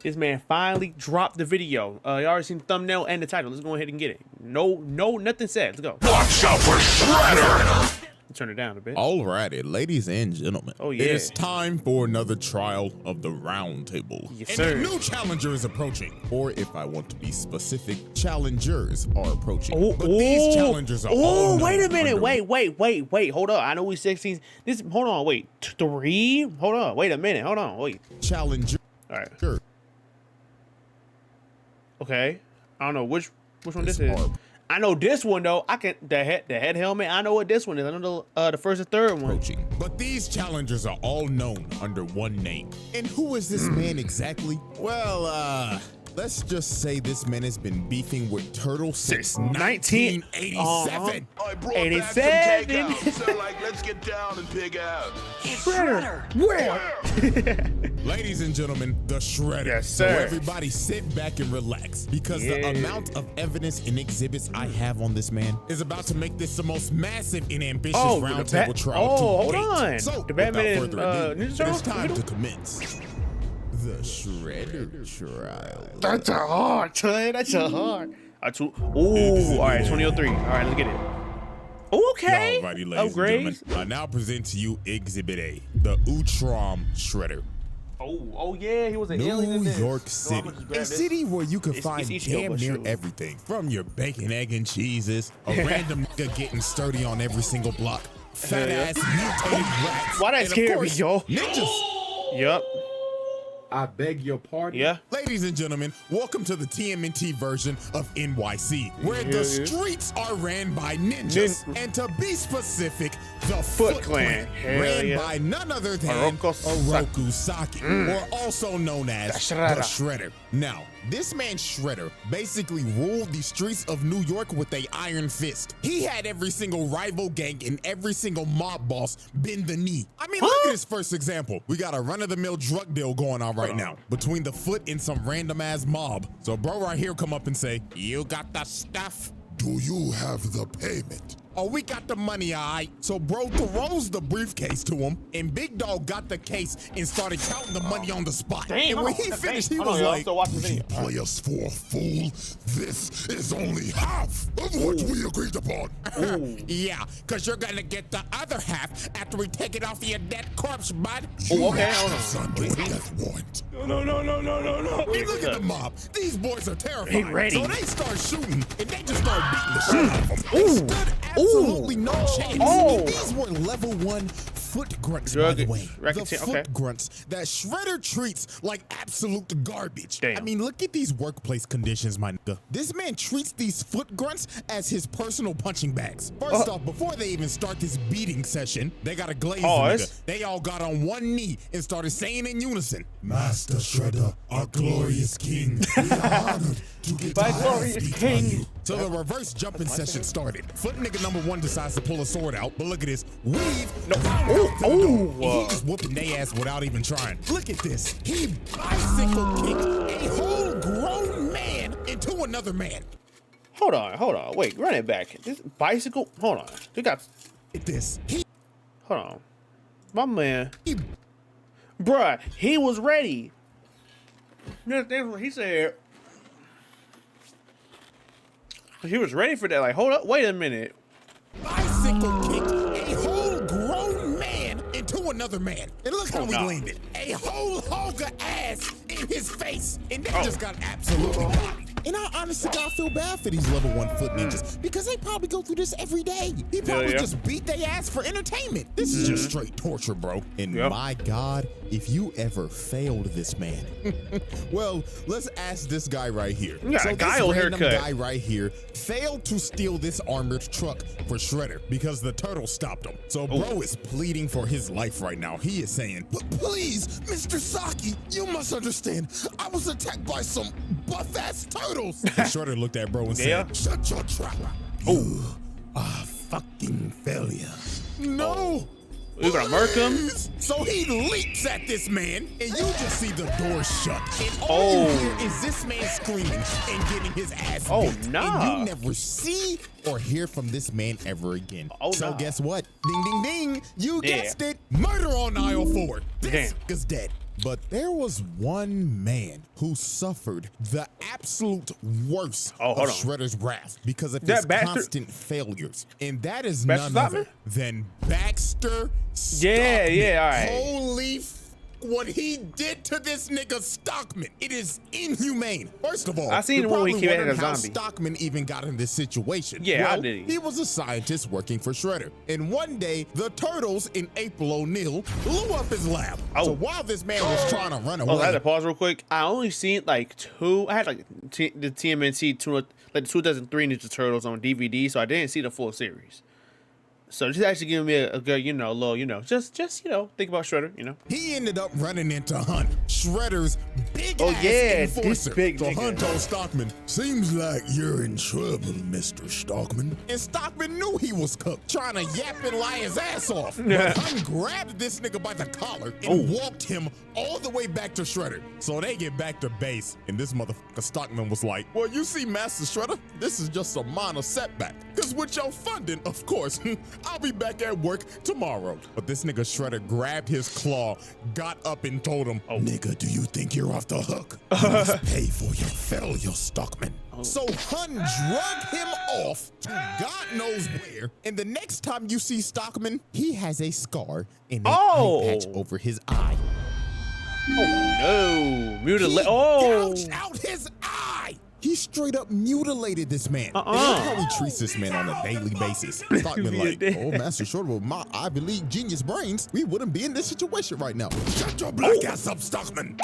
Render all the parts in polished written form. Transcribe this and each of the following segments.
This man finally dropped the video. You already seen the thumbnail and the title. Let's go ahead and get it. No, nothing said. Let's go. Watch out for Shredder! Turn it down a bit. Alrighty, ladies and gentlemen. Oh, yeah. It is time for another trial of the round table. Yes, and sir. a new challenger is approaching. Or if I want to be specific, challengers are approaching. Oh, but these challengers are all wait a minute. under... Wait. Hold up. I know we 16. Hold on. Wait. 3? Hold on. Wait a minute. Hold on. Wait. Challenger. All right. Sure. Okay. I don't know which one this is. I know this one though. The head helmet. I know what this one is. I know the first and third one. Approaching. But these challengers are all known under one name. And who is this man exactly? Well, let's just say this man has been beefing with Turtle since 1987. I brought 87. back some takeout. So like, let's get down and pig out. Shredder. Where? Ladies and gentlemen, the Shredder. Yes, So sir. everybody sit back and relax because the amount of evidence and exhibits I have on this man is about to make this the most massive and ambitious roundtable trial to hold date. on. So, The Batman without further ado, Ninja it Turtle? is time to commence the Shredder trial. That's a hard, Trey. That's a hard. Ooh, all right, 2003. All right, let's get it. Okay. Alrighty, ladies Upgrades. and gentlemen, I now present to you Exhibit A, the Utrom Shredder. Oh yeah, he was an alien in New this. York City, a city where you can find it's damn Ichigo, near sure. everything, from your bacon, egg, and cheeses, a random nigga getting sturdy on every single block, fat ass mutated rats, Why that and of scare me, course, yo? ninjas. Yep. I beg your pardon? Yeah. Ladies and gentlemen, welcome to the TMNT version of NYC, where the streets are ran by ninjas, and to be specific, the Foot Clan, Hell ran yeah. by none other than Oroku Saki, or also known as the Shredder. Now, this man Shredder basically ruled the streets of New York with a iron fist. He had every single rival gang and every single mob boss bend the knee. I mean, look at this first example. We got a run-of-the-mill drug deal going on right now between the Foot and some random-ass mob. So bro right here come up and say, "You got the stuff? Do you have the payment? Oh, we got the money, all right." So bro throws the briefcase to him, and Big Dog got the case and started counting the money on the spot. Damn, and when he finished, he was I'm like, still watching the video. Play us for a fool. This is only half of what we agreed upon. "Yeah, because you're going to get the other half after we take it off of your dead corpse, bud." Oh, okay, hold on. Signed your death warrant. No. Hey, look at the mob. These boys are terrified. They ready. So they start shooting, and they just start beating the shit out of them. They stood absolutely no chance. And these were level 1 foot grunts, by the way. The foot grunts that Shredder treats like absolute garbage. Damn. I mean, look at these workplace conditions, my nigga. This man treats these foot grunts as his personal punching bags. First off, before they even start this beating session, they got a glaze nigga. They all got on one knee and started saying in unison, Master Shredder, our glorious king, we are honored to get My to glorious speak king. on you. So the reverse jumping session started. Foot nigga number 1 decides to pull a sword out, but look at this. Weave. He just whooping they ass without even trying. Look at this. He bicycle kicked a whole grown man into another man. Hold on. Wait, run it back. This bicycle. Hold on. We got. Look at this. Hold on. My man. Bruh, he was ready. That's what he said. He was ready for that. Like, hold up. Wait a minute. Bicycle kicked a whole grown man into another man. And look how we landed. A whole hogger ass in his face. And they just got absolutely bodied. And I honestly God feel bad for these level 1 foot ninjas because they probably go through this every day. He probably just beat their ass for entertainment. This is just straight torture, bro. And my God, if you ever failed this man, well, let's ask this guy right here. So this Guile random haircut. guy right here failed to steal this armored truck for Shredder because the turtle stopped him. So bro is pleading for his life right now. He is saying, Please, Mr. Saki, you must understand. I was attacked by some buff-ass turtles. and Shredder looked at bro and said, Shut your trap. You are fucking failure. "No." We gonna murk him? So he leaps at this man, and you just see the door shut. And all you hear is this man screaming and getting his ass beat. nah. And you never see or hear from this man ever again. So guess what? Ding, ding, ding. You guessed it. Murder on aisle 4. This is dead. But there was one man who suffered the absolute worst of Shredder's wrath because of his constant failures. And that is none other than Baxter Stockman. Yeah, all right. Holy what he did to this nigga Stockman. It is inhumane. First of all, I seen the one when he came back as a zombie. Stockman even got in this situation. Yeah, well, I did. He was a scientist working for Shredder. And one day, the Turtles in April O'Neil blew up his lab. So while this man was trying to run away. I had to pause real quick. I only seen like 2. I had like the TMNT, like the 2003 Ninja Turtles on DVD, so I didn't see the full series. So just actually giving me a good, little, just think about Shredder, He ended up running into Hunt, Shredder's big ass enforcer. So Hunt told Stockman, "Seems like you're in trouble, Mr. Stockman." And Stockman knew he was cooked, trying to yap and lie his ass off. But Hunt grabbed this nigga by the collar and walked him all the way back to Shredder. So they get back to base, and this motherfucker Stockman was like, "Well, you see, Master Shredder, this is just a minor setback. Because with your funding, of course, I'll be back at work tomorrow." But this nigga Shredder grabbed his claw, got up and told him, "Nigga, do you think you're off the hook? You must pay for your failure, Stockman." So Hun drug him off to God knows where. And the next time you see Stockman, he has a scar and an eye patch over his eye. Oh no! He gouged out his eye. He straight up mutilated this man. And look how he treats this man on a daily basis. Stockman like, "Oh, Master Shredder, with my Ivy League genius brains, we wouldn't be in this situation right now." Shut your black ass up, Stockman.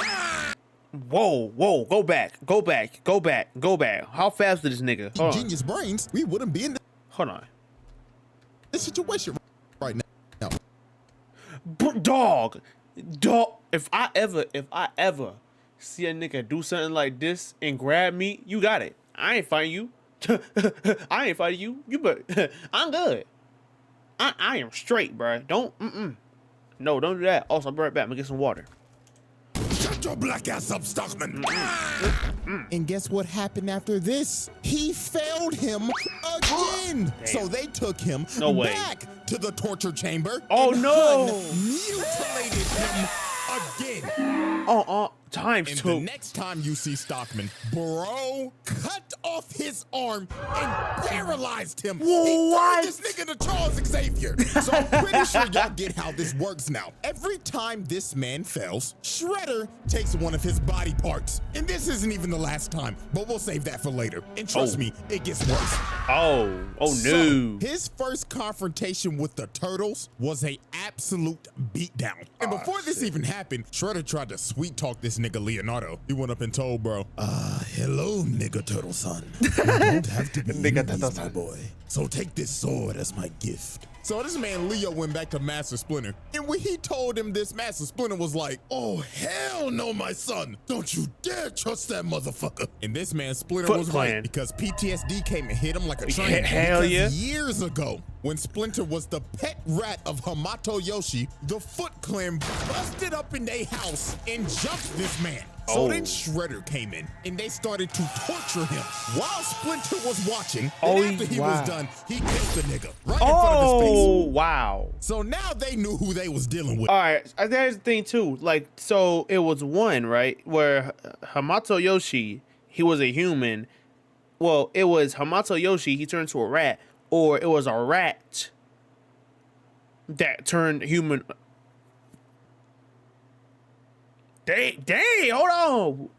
Whoa, go back. How fast is this nigga? Genius brains, we wouldn't be in this situation right now. Dog. If I ever see a nigga do something like this and grab me, you got it. I ain't fighting you. You but I'm good. I am straight, bro. Don't do that. Also, I'll be right back. I'm gonna get some water. Shut your black ass up, Stockman. And guess what happened after this? He failed him again. So they took him back to the torture chamber. Oh no! Mutilated him again. Times 2. The next time you see Stockman, bro cut off his arm and paralyzed him. He turned this nigga to Charles Xavier. So I'm pretty sure y'all get how this works now. Every time this man fails, Shredder takes one of his body parts. And this isn't even the last time, but we'll save that for later. And trust me, it gets worse. Oh no. So, his first confrontation with the Turtles was a absolute beatdown. And before this even happened, Shredder tried to sweet talk this nigga Leonardo. He went up and told bro, "Hello, nigga turtle son. You don't have to be enemies, my boy. So take this sword as my gift." So this man Leo went back to Master Splinter, and when he told him this, Master Splinter was like, "Oh, hell no, my son. Don't you dare trust that motherfucker." And this man Splinter was right, because PTSD came and hit him like a train. Hell yeah. Years ago, when Splinter was the pet rat of Hamato Yoshi, the Foot Clan busted up in their house and jumped this man. So then Shredder came in, and they started to torture him while Splinter was watching. And after he was done, he killed the nigga right in front of his face. Oh, wow. So now they knew who they was dealing with. All right, there's the thing too. Like, so it was one, right, where Hamato Yoshi, he was a human. Well, it was Hamato Yoshi, he turned to a rat, or it was a rat that turned human. Dang, hold on.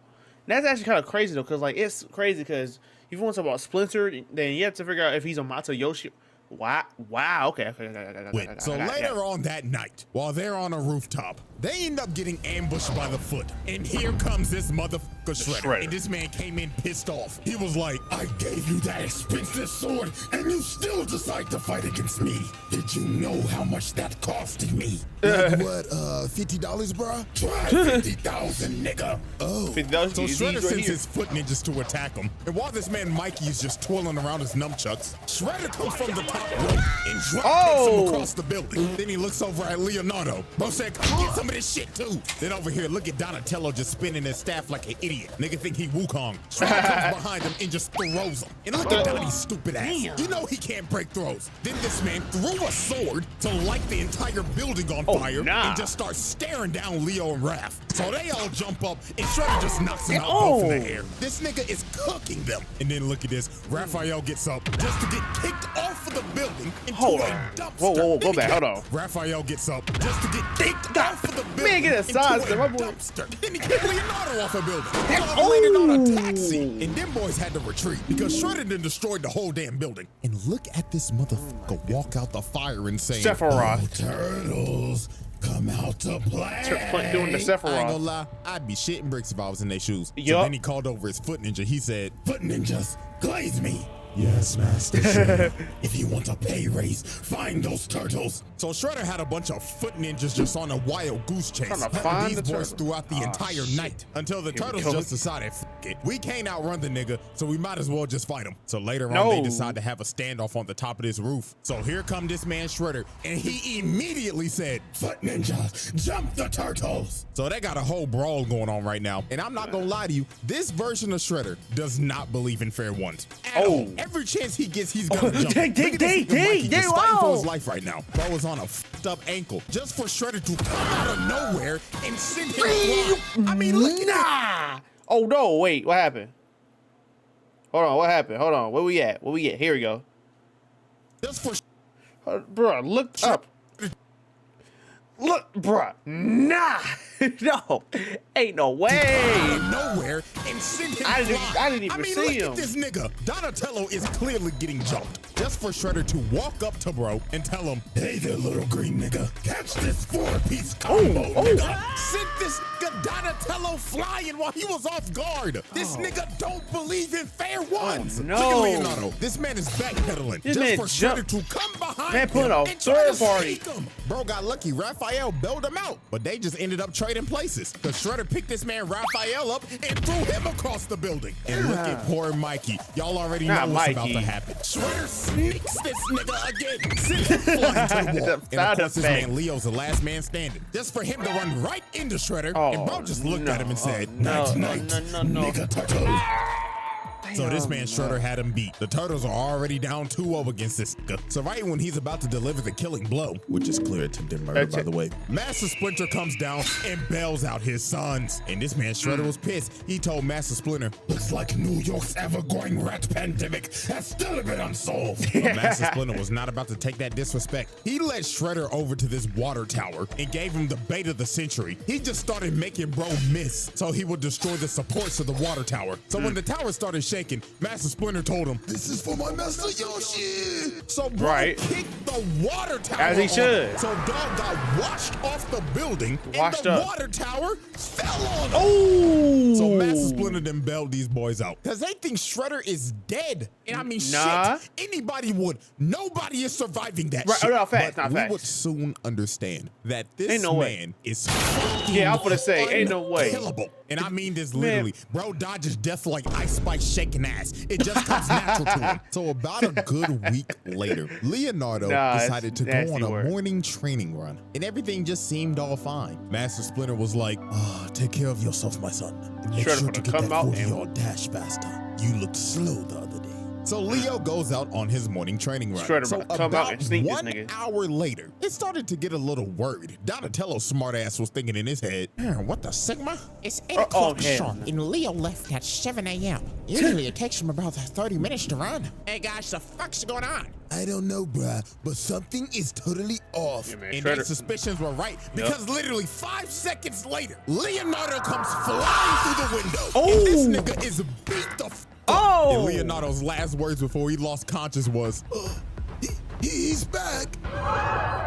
That's actually kind of crazy though, because like it's crazy because if you want to talk about Splinter, then you have to figure out if he's a Hamato Yoshi. Wow. Okay. So later on that night, while they're on a rooftop, they end up getting ambushed by the Foot. And here comes this motherfucker Shredder. And this man came in pissed off. He was like, "I gave you that expensive sword, and you still decide to fight against me. Did you know how much that costed me?" Like what, $50, bro? Try 50,000, nigga. Oh. $50. So Shredder sends his Foot ninjas to attack him. And while this man Mikey is just twirling around his nunchucks, Shredder comes from the top rope and drop kicks him across the building. Then he looks over at Leonardo. Bro said, "Come get some of this shit too." Then over here, look at Donatello just spinning his staff like an idiot. Nigga think he Wukong. Shredder comes behind him and just throws him. And look at Donnie's stupid ass. You know he can't break throws. Then this man threw a sword to light the entire building on fire and just start staring down Leo and Raph. So they all jump up and Shredder just knocks him out both in the air. This nigga is cooking them. And then look at this. Raphael gets up just to get kicked off of the building into a dumpster. Whoa, go back. Hold on. Raphael gets up just to get kicked off of the building Man, get a size, into a my boy. dumpster. Then he kicked Leonardo off the building. He landed on a taxi. And them boys had to retreat because Shredder done destroyed the whole damn building. And look at this motherfucker walk out the fire and say, Sephiroth. "Oh, turtles, come out to play." Doing the Sephiroth. I ain't gonna lie, I'd be shitting bricks if I was in their shoes. Yup. So then he called over his foot ninja. He said, "Foot ninjas, glaze me." "Yes, Master Shredder. If you want a pay raise, find those turtles." So Shredder had a bunch of foot ninjas just on a wild goose chase, Trying to hunting find these the boys turtle. throughout the entire night until the we turtles go. just decided, "F it, we can't outrun the nigga, so we might as well just fight him." So later on, No. they decide to have a standoff on the top of this roof. So here come this man Shredder, and he immediately said, "Foot ninjas, jump the turtles." So they got a whole brawl going on right now, and I'm not gonna lie to you, this version of Shredder does not believe in fair ones. At all. Every chance he gets, he's gonna jump. dang, Look at this nigga Mikey just whoa. fighting for his life right now. Bro was on a fucked up ankle just for Shredder to come out of nowhere and send him flying. I mean, look at that. Oh no, wait, what happened? Hold on, what happened? Hold on, where we at? Where we at? Here we go. Just for Bro, look up. Look, bruh. Nah. No. Ain't no way. out of nowhere and send him I flying. didn't even see look him. at this nigga. Donatello is clearly getting jumped. Just for Shredder to walk up to bro and tell him, "Hey there, little green nigga. Catch this 4-piece combo, nigga." Sent this nigga Donatello flying while he was off guard. This nigga don't believe in fair ones. no. Look at Leonardo. This man is backpedaling This just man for Shredder to come behind Man put him a and try third to party. sneak him. Bro got lucky. Raphael bailed him out, but they just ended up trading places. Cause Shredder picked this man Raphael up and threw him across the building. And look at poor Mikey. Y'all already know what's about to happen. Shredder sneaks this nigga again. Sends him flying to the wall. And of course this man Leo's the last man standing. Just for him to run right into Shredder. And bro just looked at him and said, "Night, night, nigga turtle." So this man Shredder had him beat. The turtles are already down 2-0 against this nigga. So right when he's about to deliver the killing blow, which is clear attempted murder, by the way, Master Splinter comes down and bails out his sons. And this man Shredder was pissed. He told Master Splinter, "Looks like New York's ever-growing rat pandemic has still been unsolved." But Master Splinter was not about to take that disrespect. He led Shredder over to this water tower and gave him the bait of the century. He just started making bro miss so he would destroy the supports of the water tower. So when the tower started shaking, Master Splinter told him, "This is for my Master Yoshi." So bro kicked the water tower as he should. off. So dog got washed off the building Washed and the up. water tower fell on him. Oh. So Master Splinter then bailed these boys out. Cause they think Shredder is dead. And I mean shit, anybody would. Nobody is surviving that shit. Not fast, but not we fast. would soon understand that this Ain't no man way. is fucking Yeah, I'm gonna say, ain't no way. unkillable. And I mean this literally. Bro dodges death like Ice Spice shaking ass. It just comes natural to him. So about a good week later, Leonardo decided to go on a morning training run. And everything just seemed all fine. Master Splinter was like, "Take care of yourself, my son. And make sure to get that 40-yard dash faster. You looked slow the other day." So Leo goes out on his morning training run. Shredder So about to come out and sneak this 1 nigga. hour later, it started to get a little worried. Donatello's smartass was thinking in his head, "What the Sigma? It's 8 o'clock sharp, and Leo left at 7 a.m. Usually it takes him about 30 minutes to run. Hey guys, the fuck's going on?" I don't know, bruh, but something is totally off. Yeah, man, And their suspicions were right because literally 5 seconds later, Leonardo comes flying through the window. And this nigga is beat the f up. And Leonardo's last words before he lost conscious was, He's back.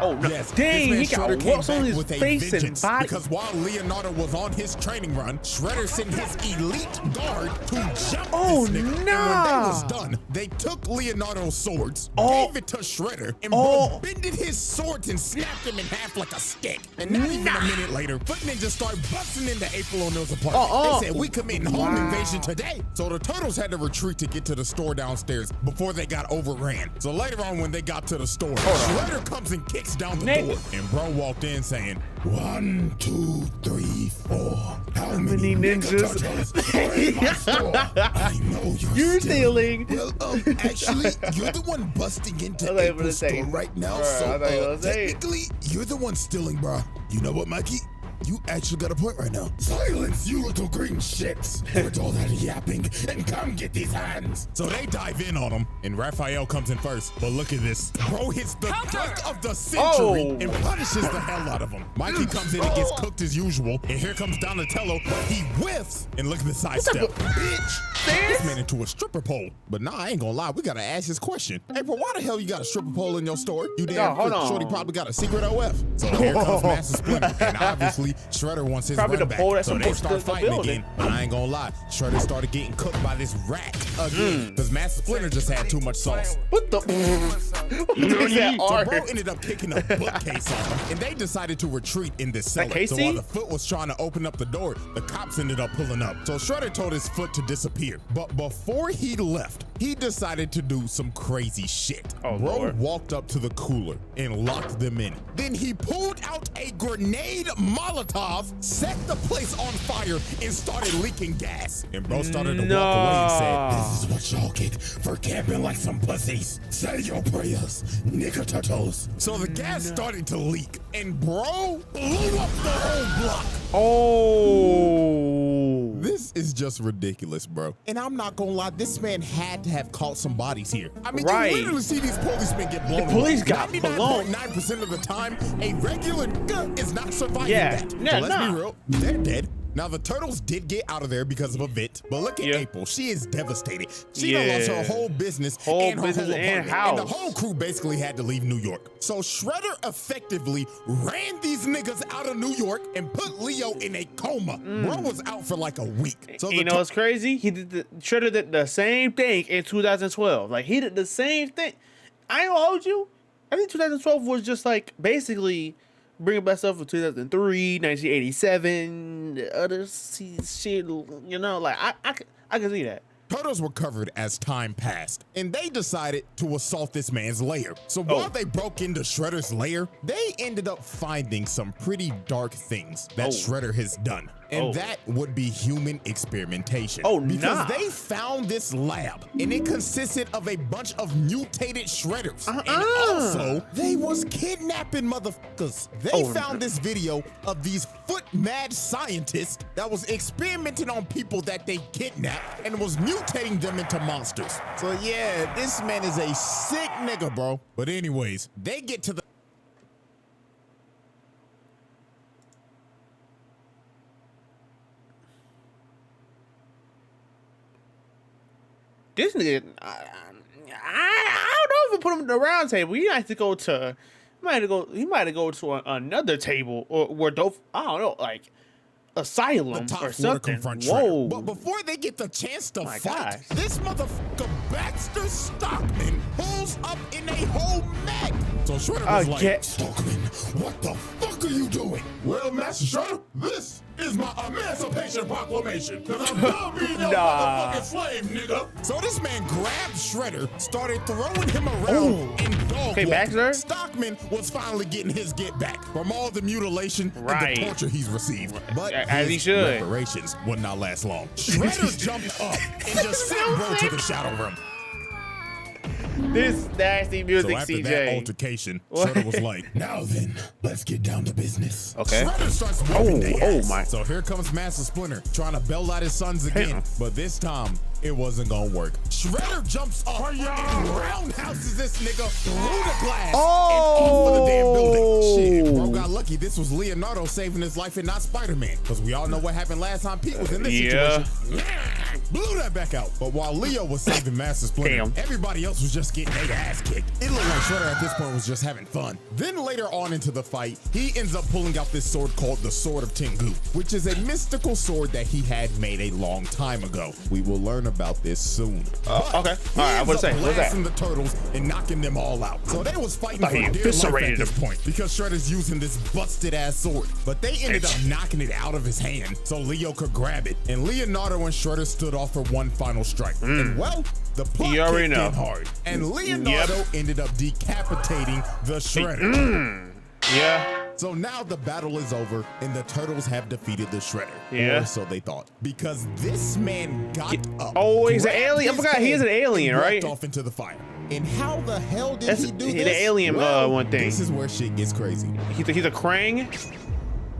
Oh, no. yes, Dang, this he man got Shredder came whoops on back his with a face and vengeance body. because while Leonardo was on his training run, Shredder sent his elite guard to jump this nigga. And when that was done, they took Leonardo's swords, gave it to Shredder, and bended his swords and snapped him in half like a stick. And not even a minute later, Foot Ninja started busting into April O'Neil's apartment. They said, "We committing home invasion today." So the Turtles had to retreat to get to the store downstairs before they got overran. So later on when they got up to the store. Shredder comes and kicks down the door, and bro walked in saying, 1, 2, 3, 4. How many ninjas are in my store? I know you're stealing. Well, actually, you're the one busting into April's store right now, so technically, you're the one stealing, bro. You know what, Mikey? You actually got a point right now. Silence, you little green shits. Quit all that yapping and come get these hands. So they dive in on him, and Raphael comes in first. But look at this. Bro hits the dunk of the century and punishes the hell out of him. Mikey comes in and gets cooked as usual. And here comes Donatello. He whiffs. And look at the sidestep. Bitch, this man into a stripper pole. But nah, I ain't gonna lie. We gotta ask this question. Hey, bro, why the hell you got a stripper pole in your store? You damn shorty probably got a secret OF. So here comes Master Splinter. And obviously, Shredder wants his run back, so they start fighting again. But I ain't gonna lie, Shredder started getting cooked by this rat again, because Master Splinter just had too much sauce. What the? So bro ended up kicking a bookcase on him, and they decided to retreat in this cellar. So while the foot was trying to open up the door, the cops ended up pulling up. So Shredder told his foot to disappear. But before he left, he decided to do some crazy shit. Bro walked up to the cooler and locked them in. Then he pulled out a grenade Molotov, set the place on fire, and started leaking gas. And bro started to walk away and said, "This is what y'all get for camping like some pussies. Say your prayers, nigga turtles." So the gas started to leak, and bro blew up the whole block. Oh. This is just ridiculous, bro. And I'm not gonna lie, this man had to have caught some bodies here. I mean, you literally see these policemen get blown. The police got blown. 99.9% of the time, a regular nigga is not surviving that. So let's be real, they're dead. Now, the turtles did get out of there because of a vent, but look at April. She is devastated. She done lost her whole business and her whole apartment. And the whole crew basically had to leave New York. So Shredder effectively ran these niggas out of New York and put Leo in a coma. Bro was out for like a week. So you know what's crazy? Shredder did the same thing in 2012. Like, he did the same thing. I ain't gonna hold you. I think 2012 was just like basically bringing back stuff from 2003, 1987, other shit, you know, like I can see that. Turtles were covered as time passed, and they decided to assault this man's lair. So while they broke into Shredder's lair, they ended up finding some pretty dark things that Shredder has done. And that would be human experimentation. Because they found this lab, and it consisted of a bunch of mutated Shredders. And also, they was kidnapping motherfuckers. They found this video of these foot-mad scientists that was experimenting on people that they kidnapped and was mutating them into monsters. So yeah, this man is a sick nigga, bro. But anyways, they get to the This nigga, I don't know if we put him at the round table. He might have to go to, he might have go to another table or where I don't know, like asylum or something. Whoa! But before they get the chance to fight, this motherfucker Baxter Stockman pulls up in a whole mech. So Shredder was like, "Stockman, what the fuck are you doing?" "Well, Master Shredder, this is my Emancipation Proclamation, because I'm done being your motherfucking slave, nigga." So this man grabbed Shredder, started throwing him around, and dog walked. Stockman was finally getting his get back from all the mutilation and the torture he's received. But as he should. Reparations would not last long. Shredder jumped up and just sent bro to the shadow room. This nasty music, so after CJ. that altercation, Shredder was like, "Now then, let's get down to business." Okay. Shredder starts whooping their ass. So here comes Master Splinter trying to bail out his sons again, but this time it wasn't gonna work. Shredder jumps up and roundhouses this nigga through the glass and off of the damn building. Shit, bro got lucky. This was Leonardo saving his life and not Spider-Man, because we all know what happened last time Pete was in this situation. Blew that back out. But while Leo was saving Master Splinter, everybody else was just getting their ass kicked. It looked like Shredder at this point was just having fun. Then later on into the fight, he ends up pulling out this sword called the Sword of Tengu, which is a mystical sword that he had made a long time ago. We will learn about this soon. Okay. All right. What's that? Blasting the turtles and knocking them all out. So they was fighting for dear life at this point because Shredder's using this busted ass sword. But they ended up knocking it out of his hand so Leo could grab it. And Leonardo and Shredder stood stood off for one final strike. And well, the plot You already kicked know. in hard. And Leonardo ended up decapitating the Shredder. Yeah. So now the battle is over and the Turtles have defeated the Shredder. Yeah. Or so they thought. Because this man got up. Oh, he's an grabbed alien. I his forgot he is an head, alien, and right? walked off into the fire. And how the hell did That's he do the this? alien, Well, one thing. This is where shit gets crazy. He's a Krang.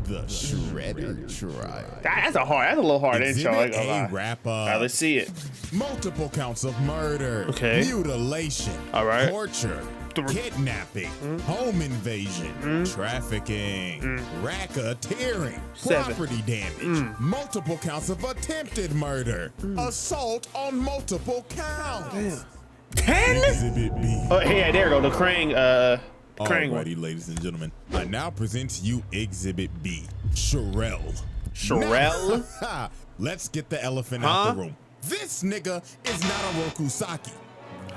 The Shredder trial. That's a little hard intro. I ain't gonna lie. Wrap up. All right, let's see it. Multiple counts of murder, Okay. mutilation, All right. torture, kidnapping, home invasion, trafficking, racketeering, 7. property damage, multiple counts of attempted murder, assault on multiple counts. 10? Exhibit B. Oh, yeah, there we go. The Krang. Krang one. Alrighty, ladies and gentlemen, I now present to you Exhibit B, Sherelle. Sherelle? Now, let's get the elephant out the room. This nigga is not a Rokusaki.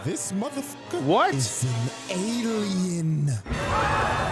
This motherfucker What? is an alien.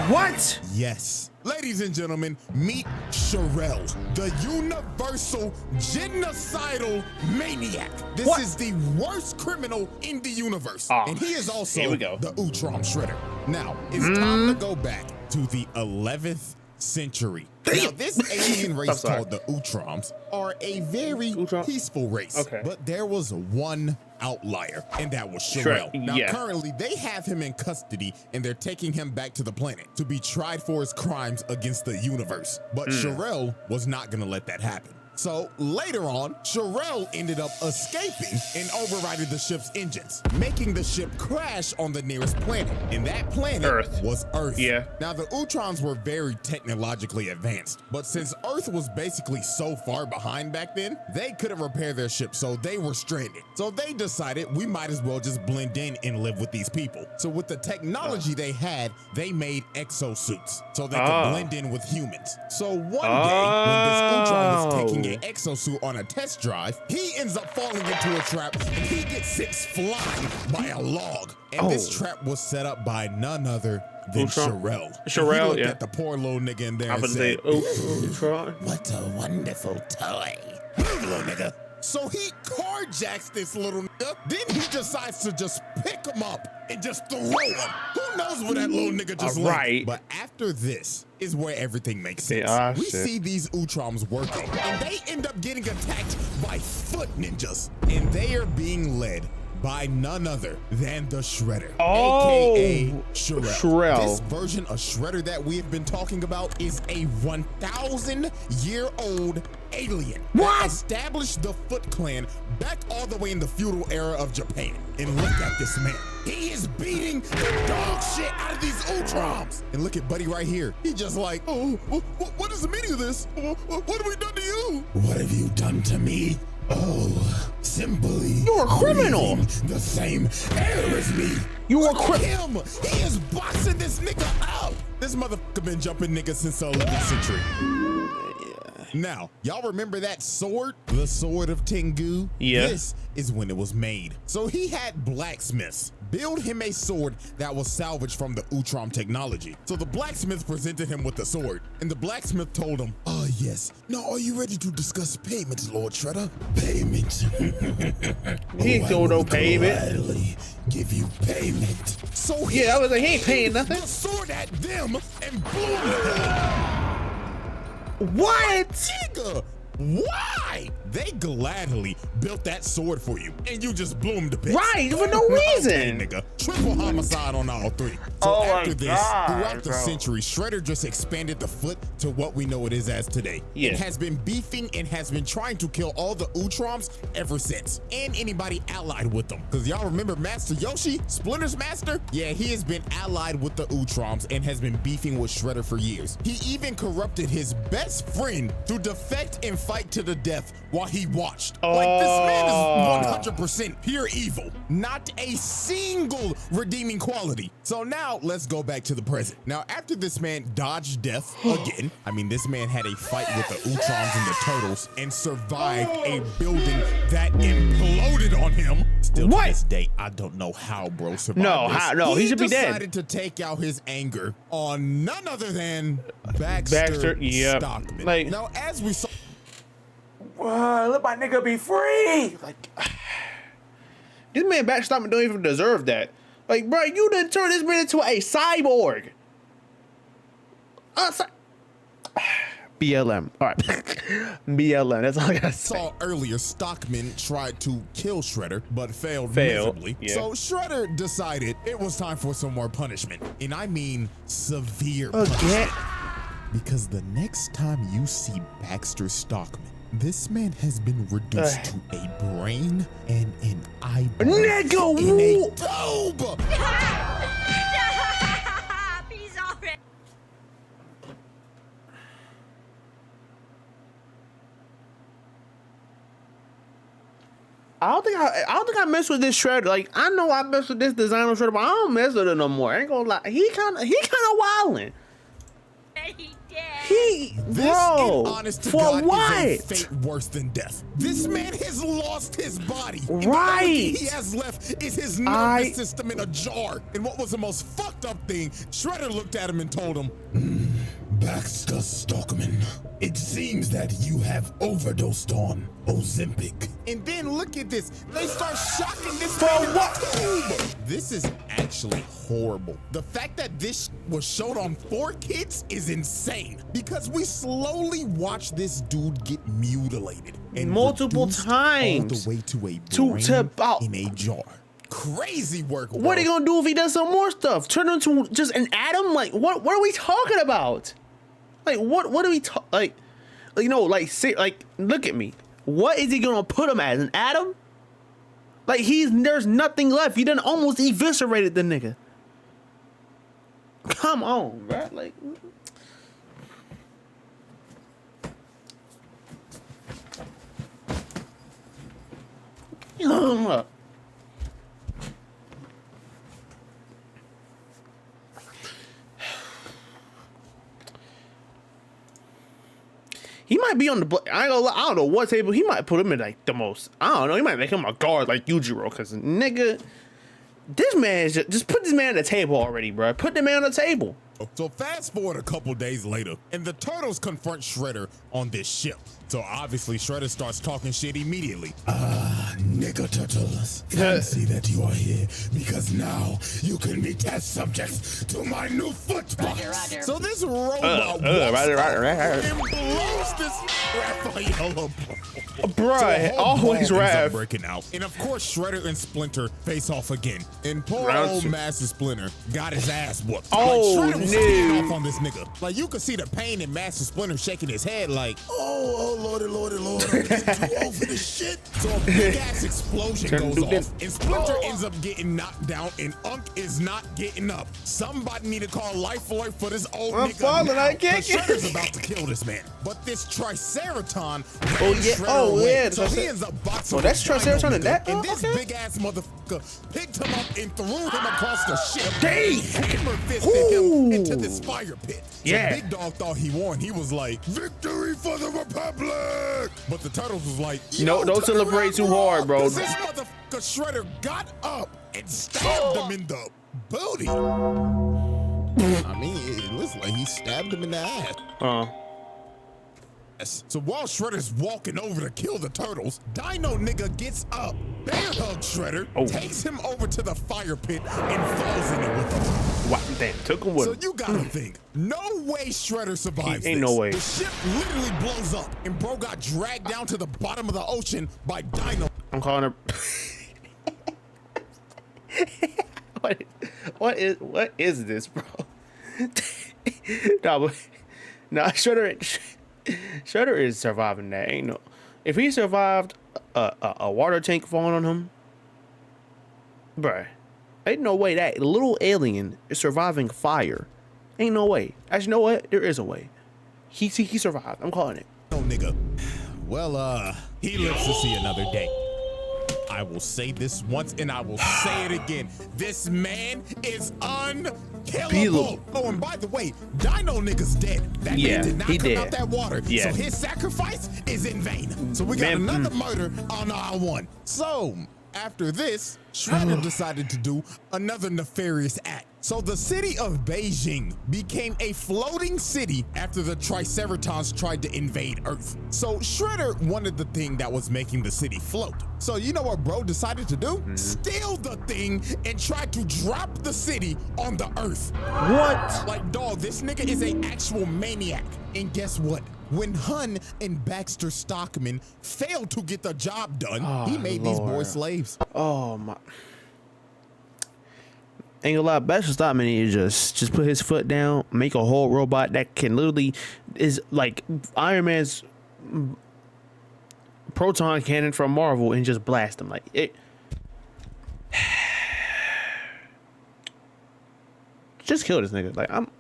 What? Yes. Ladies and gentlemen, meet Sherelle, the universal genocidal maniac. This What? is the worst criminal in the universe. Oh, and he is also here we go. the Utrom Shredder. Now, it's time to go back to the 11th century. Now, this alien race sorry. called the Utroms are a very peaceful race. Okay. But there was one outlier, and that was Sure, Sherelle. Now, yeah. currently, they have him in custody, and they're taking him back to the planet to be tried for his crimes against the universe. But Sherelle was not going to let that happen. So later on, Sherelle ended up escaping and overriding the ship's engines, making the ship crash on the nearest planet. And that planet Earth. was Earth. Yeah. Now, the Utrons were very technologically advanced, but since Earth was basically so far behind back then, they couldn't repair their ship, so they were stranded. So they decided we might as well just blend in and live with these people. So with the technology they had, they made exosuits so they could blend in with humans. So one day, when this Utron is taking an exosuit on a test drive, he ends up falling into a trap and he gets sent flying by a log. And this trap was set up by none other than Sherelle. Sherelle, He looked yeah. at the poor little nigga in there I and was said, say, Ultron. "What a wonderful toy. Move, little nigga." So he carjacks this little nigga. Then he decides to just pick him up and just throw him. Who knows where that little nigga just went? Right. But after this is where everything makes sense. We shit. see these Utroms working, and they end up getting attacked by foot ninjas. And they are being led by none other than the Shredder, aka Sherelle. Sherelle. This version of Shredder that we have been talking about is a 1,000-year-old alien that established the Foot Clan back all the way in the feudal era of Japan. And look at this man. He is beating the dog shit out of these Utroms. And look at Buddy right here. He just like, oh, what is the meaning of this? What have we done to you? What have you done to me? Oh, simply You're a criminal. breathing the same air as me. You a Look at him. He is boxing this nigga up. This motherfucker been jumping niggas since the 11th century. Now, y'all remember that sword? The sword of Tengu? Yeah. This is when it was made. So he had blacksmiths build him a sword that was salvaged from the Utrom technology. So the blacksmith presented him with the sword, and the blacksmith told him, yes. Now, are you ready to discuss payment, Lord Shredder? Payment. He ain't doing no payment. Gladly give you payment. So he Yeah, I was like, he ain't paying nothing. the sword at them and blew them the hell up. What? Nigga, why? They gladly built that sword for you, and you just blew them to bits. Right, for no reason. Okay, nigga. Triple homicide on all three. So Oh my after this, God, throughout the bro. century, Shredder just expanded the Foot to what we know it is as today. Yeah. It has been beefing and has been trying to kill all the Utroms ever since, and anybody allied with them. Because y'all remember Master Yoshi, Splinter's master? Yeah, he has been allied with the Utroms and has been beefing with Shredder for years. He even corrupted his best friend to defect and fight to the death while he watched. Like, this man is 100% pure evil. Not a single redeeming quality. So now let's go back to the present. Now, after this man dodged death again, I mean, this man had a fight with the Utroms and the Turtles and survived a building that imploded on him. Still What? to this day, I don't know how bro survived No, this. how? No, he should be dead. decided to take out his anger on none other than Baxter yep. Stockman. Like- now, as we saw, let my nigga be free. Like, this man backstopping don't even deserve that. Like, bro, you done turn this man into a cyborg. BLM. All right. BLM. That's all I gotta say. Saw earlier, Stockman tried to kill Shredder, but failed Failed, miserably. yeah. So Shredder decided it was time for some more punishment. And I mean severe punishment. Because the next time you see Baxter Stockman, this man has been reduced to a brain and an eyeball Nigga, in a woo! tube. He's already. I don't think I mess with this Shredder. Like, I know I mess with this designer Shredder, but I don't mess with it no more. I ain't gonna lie. He kind of wildin'. This, Bro, in honest to for God, what? is a fate worse than death. This man has lost his body. And the Right. only thing he has left is his nervous system in a jar. And what was the most fucked up thing, Shredder looked at him and told him, Baxter Stockman, it seems that you have overdosed on Ozempic. And then look at this. They start shocking this man in the tube. This is actually horrible. The fact that this was showed on 4Kids is insane because we slowly watch this dude get mutilated and Multiple reduced times all the way to a brain in a jar. Crazy work, bro. What are you gonna do if he does some more stuff? Turn into just an atom? Like, what are we talking about? Like, what are we like, you know, like, say, like, look at me. What is he gonna put him as? An atom? Like, there's nothing left. He done almost eviscerated the nigga. Come on, bro. Like, up. He might be on the. I don't know what table. He might put him in like the most. I don't know. He might make him a guard like Yujiro, cause nigga, this man is just put this man on the table already, bro. Put the man on the table. So fast forward a couple days later, and the Turtles confront Shredder on this ship. So obviously Shredder starts talking shit immediately. Nigga Turtles, fancy that you are here because now you can be test subjects to my new footbox. So this robot and blows this Raphael up. Bruh, always Raph. Breaking out. And of course Shredder and Splinter face off again. And poor old Master Splinter got his ass whooped. Oh, like, Shredder was standing off on this nigga. Like you could see the pain in Master Splinter shaking his head like, oh lordy, I'm getting too old for this shit. So a big ass explosion goes off, and Splinter ends up getting knocked down, and Unk is not getting up. Somebody need to call Life Alert for this old nigga. Falling, I can't Shredder's about to kill this man, but this Triceraton. So he ends up boxing. Oh, that's Triceraton and that. And this big ass motherfucker picked him up and threw him across the ship. Dang! Hammer fisted him into this fire pit. So Yeah. Big Dog thought he won. He was like, "Victory for the Republic!" But the Turtles was like, No, don't celebrate too hard, bro. This motherfucker Shredder got up and stabbed him in the booty. I mean, it looks like he stabbed him in the ass. So while Shredder's walking over to kill the Turtles, Dino nigga gets up, bear hugs Shredder, takes him over to the fire pit, and falls in it with him. Wow, damn, took him with So him. you gotta think, no way Shredder survives Ain't this. no way. The ship literally blows up, and bro got dragged down to the bottom of the ocean by Dino. I'm calling her. What is this, bro? Nah, Shredder is surviving that. Ain't no. If he survived a water tank falling on him, bruh, ain't no way that little alien is surviving fire. Ain't no way. Actually, you know what? There is a way. He survived. I'm calling it. Oh, nigga. Well, he lives to see another day. I will say this once and I will say it again. This man is unkillable. Oh, and by the way, Dino nigga's dead. That man did not come out that water. So his sacrifice is in vain. So we got another murder on aisle one. So after this, Shredder decided to do another nefarious act. So the city of Beijing became a floating city after the Triceratons tried to invade Earth. So Shredder wanted the thing that was making the city float. So you know what bro decided to do? Steal the thing and try to drop the city on the Earth. What? Like, dog, this nigga is an actual maniac. And guess what? When Hun and Baxter Stockman failed to get the job done, he made these boys slaves. Oh my. Ain't gonna lie, Baxter Stockman need to just put his foot down, make a whole robot that can literally is like Iron Man's proton cannon from Marvel and just blast them like it. Just kill this nigga. Like I'm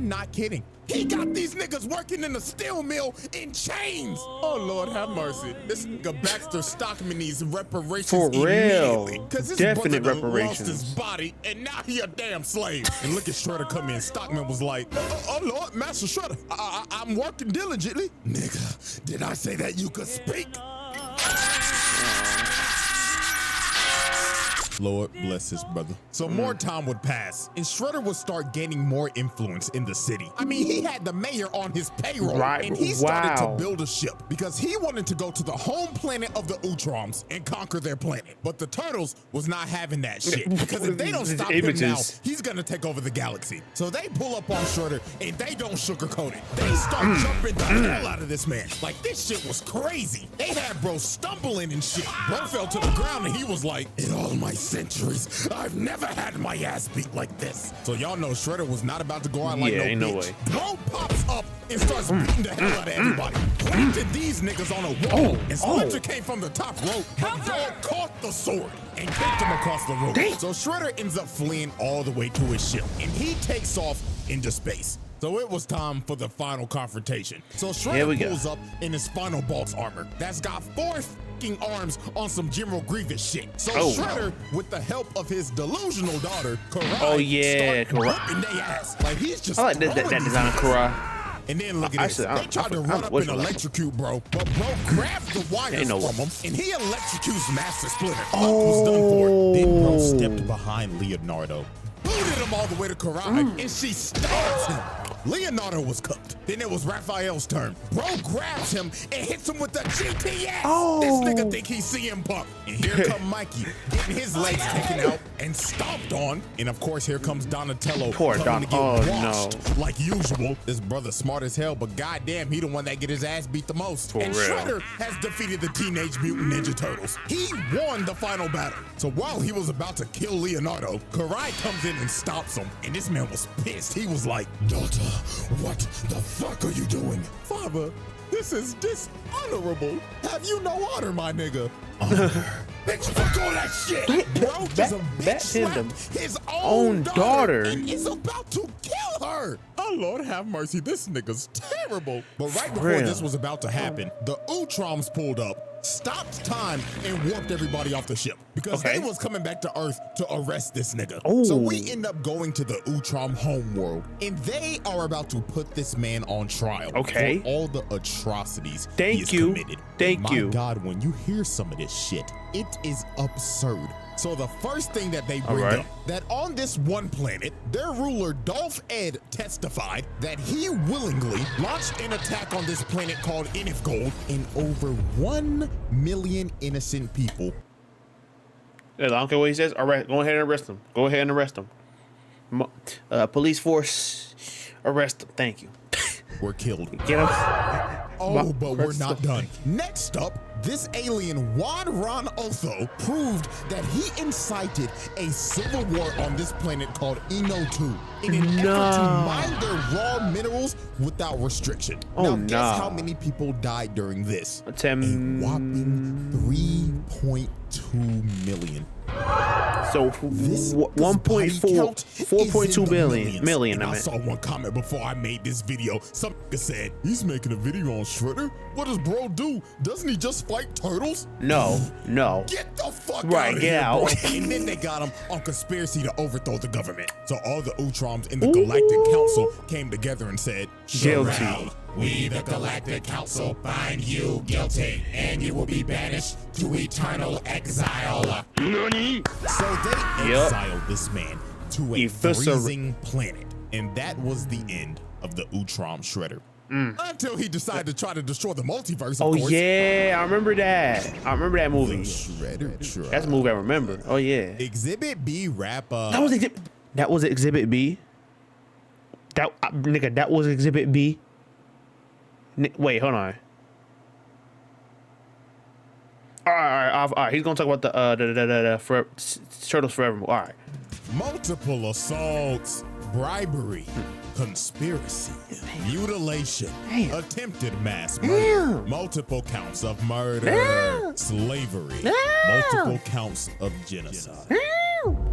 not kidding. He got these niggas working in the steel mill in chains. Oh, Lord have mercy. This nigga Baxter Stockman needs reparations For real. immediately. Because his Definite brother reparations. lost his body, and now he a damn slave. And look at Shredder come in. Stockman was like, oh Lord, Master Shredder, I'm working diligently. Nigga, did I say that you could speak? Lord bless his brother. So more time would pass, and Shredder would start gaining more influence in the city. I mean, he had the mayor on his payroll, and he started to build a ship because he wanted to go to the home planet of the Utroms and conquer their planet. But the Turtles was not having that shit because if they don't stop him now, he's gonna take over the galaxy. So they pull up on Shredder, and they don't sugarcoat it. They start jumping the hell out of this man. Like, this shit was crazy. They had bro stumbling and shit. Bro fell to the ground, and he was like, in all my centuries, I've never had my ass beat like this. So y'all know Shredder was not about to go out like no ain't bitch. no way. Bro pops up and starts beating the hell out of everybody. Planted these niggas on a wall, and Splinter came from the top rope, but Dog caught the sword and kicked him across the room. So Shredder ends up fleeing all the way to his ship, and he takes off into space. So it was time for the final confrontation. So Shredder pulls up in his final boss armor that's got 4 fucking arms on some General Grievous shit. So Shredder, with the help of his delusional daughter, Karai, start whooping their ass. Like, he's just I like that design of Karai. And then look at this. They tried to run up and electrocute bro, but bro grabbed the wires from him, and he electrocutes Master Splinter. Was done for. Then bro stepped behind Leonardo, booted him all the way to Karai, and she stabs him. Leonardo was cooked. Then it was Raphael's turn. Bro grabs him and hits him with the GPS. This nigga think he's CM Punk. And here come Mikey, getting his legs taken out and stomped on. And of course, here comes Donatello coming to get washed like usual. This brother smart as hell, but goddamn, he the one that get his ass beat the most. And Shredder has defeated the Teenage Mutant Ninja Turtles. He won the final battle. So while he was about to kill Leonardo, Karai comes in and stops him. And this man was pissed. He was like, daughter, what the fuck are you doing? Father, this is dishonorable. Have you no honor, my nigga? Honor. Bitch, fuck all that shit. Bro just a bitch slapped his own daughter and is about to kill her. Oh, Lord have mercy. This nigga's terrible. But right before this was about to happen, the Utroms pulled up, stopped time, and warped everybody off the ship because they was coming back to Earth to arrest this nigga. So we end up going to the Utrom homeworld, and they are about to put this man on trial for all the atrocities he has committed. My God, when you hear some of this shit, it is absurd. So the first thing that they bring up, that on this one planet, their ruler Dolph Ed testified that he willingly launched an attack on this planet called Inifgold, and over 1 million innocent people. I don't care what he says. All right, go ahead and arrest him. Go ahead and arrest him. Police force, arrest him. Thank you. Were killed. Get him. But we're not done. Next up, this alien Juan Ron Otho proved that he incited a civil war on this planet called Eno 2 in an effort to mine their raw minerals without restriction. Now guess how many people died during this? A whopping 3.2 million. So 4.2 million. I saw one comment before I made this video. Some said, he's making a video on Shredder? What does bro do? Doesn't he just fight turtles? No. Get the fuck out of here, bro. And then they got him on conspiracy to overthrow the government. So all the Utroms in the Galactic Council came together and said, guilty. We, the Galactic Council, find you guilty, and you will be banished to eternal exile. So they exiled this man to a freezing planet, and that was the end of the DaChamp Shredder. Until he decided to try to destroy the multiverse, of course. Yeah, I remember that. I remember that movie. Shredder. That's a movie I remember. Oh yeah. Exhibit B wrap up. That was Exhibit B. That was Exhibit B. Wait, hold on. All right. He's gonna talk about the Turtles Forever. All right. Multiple assaults, bribery, conspiracy, mutilation, attempted mass murder, multiple counts of murder, slavery, multiple counts of genocide.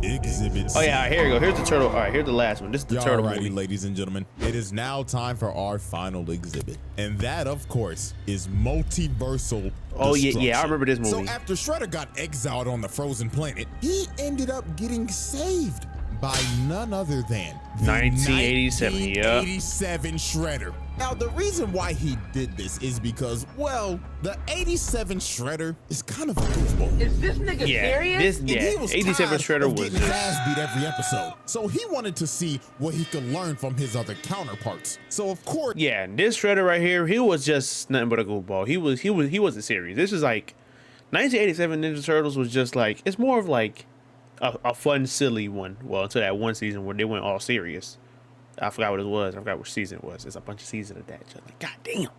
Exhibit C. Oh yeah, here we go. Here's the turtle. All right, here's the last one. This is the turtle movie. Ladies and gentlemen, it is now time for our final exhibit, and that, of course, is multiversal. Oh yeah, I remember this movie. So after Shredder got exiled on the frozen planet, he ended up getting saved by none other than the 1987. 1987 Shredder. Now, the reason why he did this is because, well, the 87 Shredder is kind of a goofball. Is this nigga serious? 87 Shredder was getting his ass beat every episode. So he wanted to see what he could learn from his other counterparts. So of course, yeah, this Shredder right here, he was just nothing but a goofball. He wasn't serious. This is like 1987 Ninja Turtles was just like, it's more of like a fun, silly one. Well, until that one season where they went all serious. I forgot what it was. I forgot which season it was. There's a bunch of seasons of that. Just like, God damn.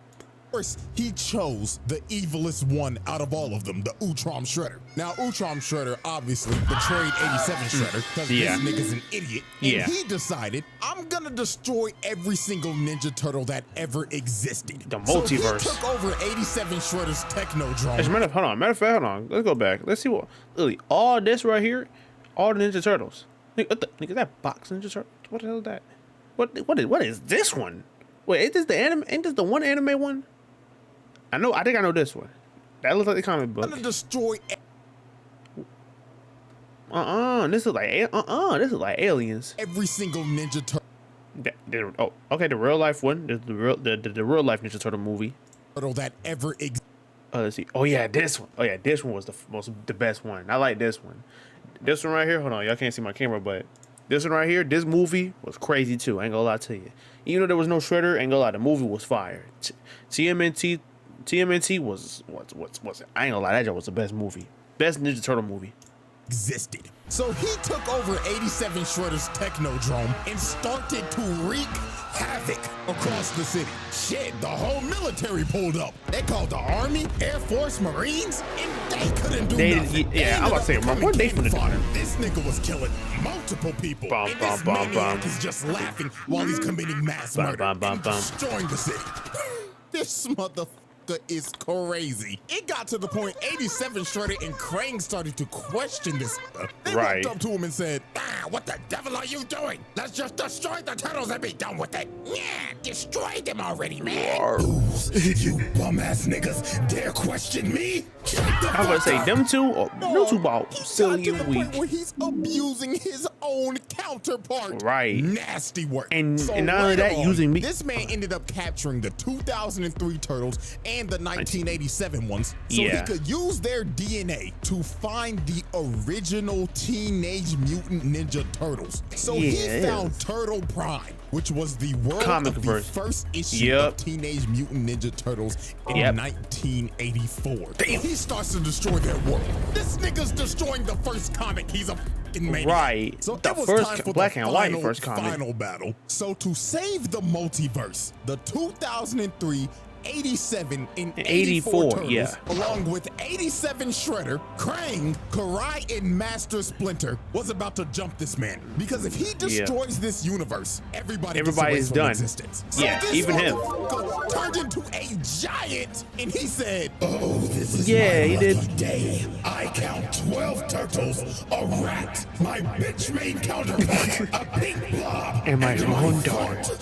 First, he chose the evilest one out of all of them, the DaChamp Shredder. Now, DaChamp Shredder obviously betrayed 87 Shredder because this nigga's an idiot. And he decided, I'm gonna destroy every single Ninja Turtle that ever existed. The multiverse. So he took over 87 Shredder's Technodrome. Matter of fact, hold on. Let's go back. Let's see what. Really, all this right here, all the Ninja Turtles. Nigga, that box Ninja Turtle. What the hell is that? What is this one? Wait, is this the anime? Ain't this the one anime one? I think I know this one. That looks like the comic book. I'm gonna destroy. This is like aliens. Every single Ninja Turtle. Okay, the real life one. The real life Ninja Turtle movie. Turtle that ever existed. Let's see. Oh yeah, this one. Oh yeah, this one was the best one. I like this one. This one right here. Hold on, y'all can't see my camera, but this one right here. This movie was crazy too. I ain't gonna lie to you. Even though there was no Shredder, ain't gonna lie, the movie was fire. TMNT was what's it? I ain't gonna lie, that was the best movie. Best Ninja Turtle movie. Existed. So he took over 87 Shredder's Technodrome and started to wreak havoc across the city. Shit, the whole military pulled up. They called the Army, Air Force, Marines, and they couldn't do nothing. Yeah, I'm about to say, what they finna do? This nigga was killing multiple people. And this maniac is just laughing while he's committing mass murder and destroying the city. This motherfucker is crazy. It got to the point 87 Shredder and Krang started to question this. They walked up to him and said, what the devil are you doing? Let's just destroy the turtles and be done with it. Yeah, destroy them already, man. You bum ass niggas dare question me? I was gonna say them two or no two ball silly and weak. Where he's abusing his own counterpart. Right. Nasty work. And not only that, using me. This man ended up capturing the 2003 turtles and the 1987 ones, so he could use their DNA to find the original Teenage Mutant Ninja Turtles. So he found Turtle Prime, which was the world of the first issue of Teenage Mutant Ninja Turtles in 1984. He starts to destroy their world. This nigga's destroying the first comic. He's a fucking maniac. Right. So the it was first time for black the and white first comic. Final battle. So to save the multiverse, the 2003 87 and 84 turtles, along with 87 Shredder, Krang, Karai, and Master Splinter, was about to jump this man. Because if he destroys this universe, everybody's done. Existence. So even him turned into a giant, and he said, "Oh, this is my lucky day. I count 12 turtles, a rat, my bitch made counterpart, a pink blob, and my own daughter.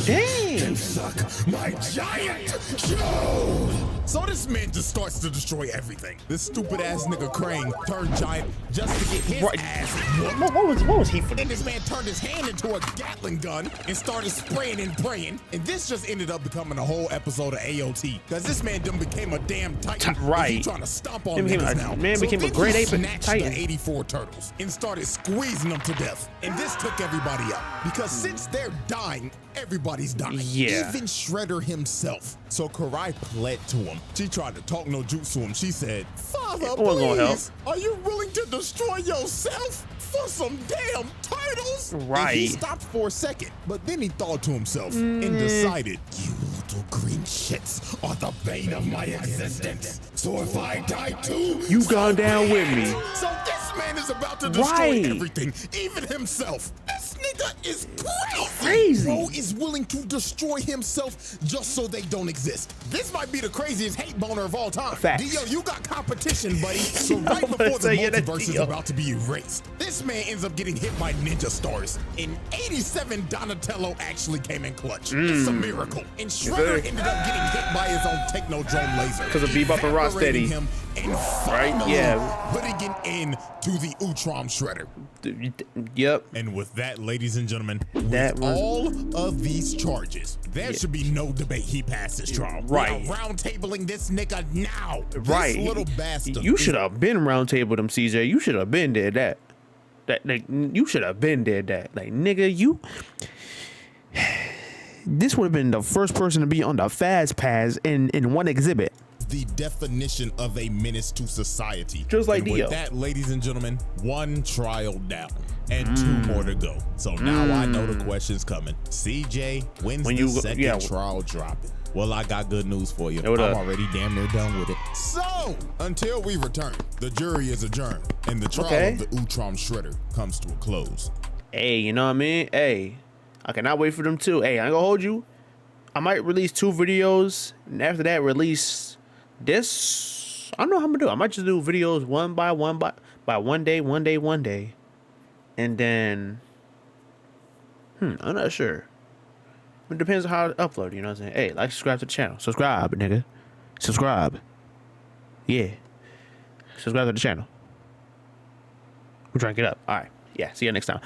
Dang! Dang! Suck my giant show." So this man just starts to destroy everything. This stupid ass nigga Crane turned giant just to get his ass whooped. What was he for? And this man turned his hand into a Gatling gun and started spraying and praying. And this just ended up becoming a whole episode of AOT. Because this man done became a damn titan. Right. He's trying to stomp on niggas now. Man became a great ape titan. The 84 turtles and started squeezing them to death. And this took everybody up. Because since they're dying, everybody's dying. Yeah. Even Shredder himself. So Karai pled to him. She tried to talk no jutsu him. She said, Father, please, are you willing to destroy yourself for some damn turtles? Right. And he stopped for a second, but then he thought to himself and decided, you little green shits are the bane of my existence. So if I die too, You gone down with me. So this man is about to destroy everything, even himself. This nigga is crazy. Bro is willing to destroy himself just so they don't exist. This might be the craziest hate boner of all time. Facts. Dio, you got competition, buddy. So right before the multiverse is about to be erased, this man ends up getting hit by ninja stars. In 87, Donatello actually came in clutch. It's a miracle. And Shredder ended up getting hit by his own technodrome laser. Because of Bebop and Rocksteady. Him and Right? Yeah. putting an end to the Utrom Shredder. Yep. And with that, ladies and gentlemen, That with was- all of these charges, there should be no debate he passes trial. Right. We are round tabling this nigga now. Right. This little bastard. You should have been round table them, CJ. You should have been did that. Like, you should have been did that. Like, nigga, you. This would have been the first person to be on the fast pass in one exhibit. The definition of a menace to society. Just like and Dio. with that, ladies and gentlemen, one trial down and two more to go. So now I know the question's coming. CJ, when's the second trial dropping? Well, I got good news for you. I'm already damn near done with it. So, until we return, the jury is adjourned and the trial of the Utrom Shredder comes to a close. Hey, you know what I mean? Hey, I cannot wait for them too. Hey, I ain't gonna hold you. I might release 2 videos and after that release this. I don't know how I'm gonna do. I might just do videos one by one day. And then I'm not sure. It depends on how I upload, you know what I'm saying? Hey, like, subscribe to the channel. Subscribe, nigga. Subscribe. Yeah. Subscribe to the channel. We're trying to get up. All right. Yeah, see you next time.